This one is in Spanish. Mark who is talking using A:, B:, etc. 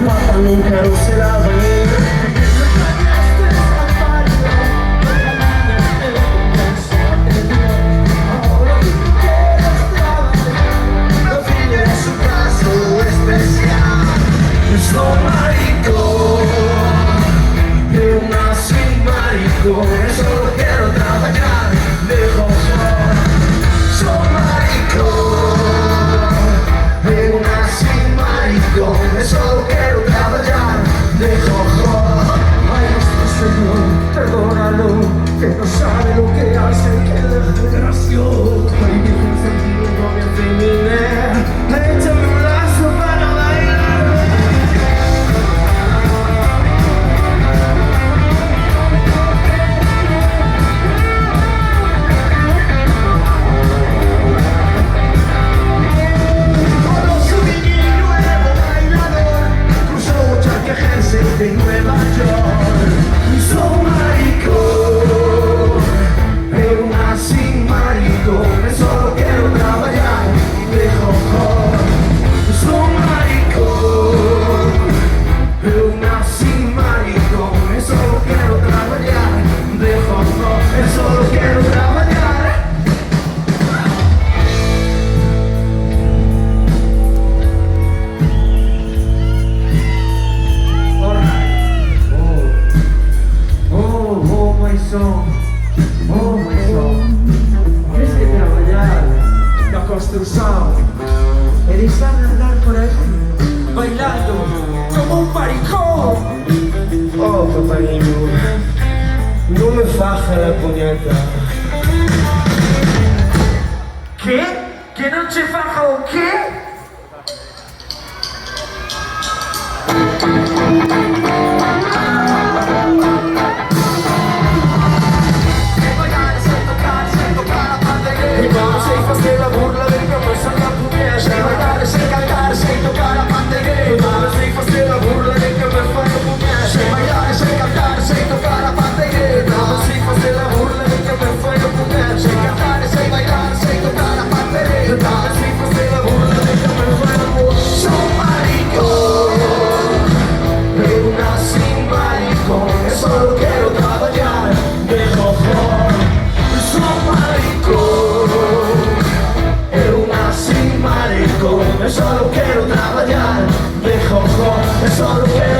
A: Papá nunca lo será venir. Lo figlio è su caso especial. Soy maricón, de una sin maricón. Solo quiero trabajar de joven. Soy maricón, de una sin maricón. Solo quiero trabajar de joven. Ay, nuestro Señor, perdónalo, que no sabe lo que hace, que desgraciado. Ay, Virgen sentido, no me afeminé. Échame un lazo para bailar. De Nueva York, soy maricón, pero nací maricón, solo quiero trabajar de joven. Soy maricón, pero nací maricón, solo quiero trabajar de joven, solo quiero trabajar. Oh my son, tienes que trabalhar na construção. Eles sabem andar por aí, bailando como um maricón. Oh papainho, não me faja la punheta. Que? Que não te faja o quê? Fazer a burla del que me salga puñeta. Sem bailar, sem cantar, sem tocar a pandeireta. Sem fazer a burla del que me salga puñeta. Sem bailar, sem cantar, sem tocar a pandeireta. Sem fazer a burla del que me salga puñeta. Sem cantar, sem bailar, sem tocar a pandeireta. Sem fazer a burla del que me salga puñeta. Soy maricón, pero nací maricón. Solo quiero trabajar de joven. Soy maricón, solo quiero trabajar de jojo, solo quiero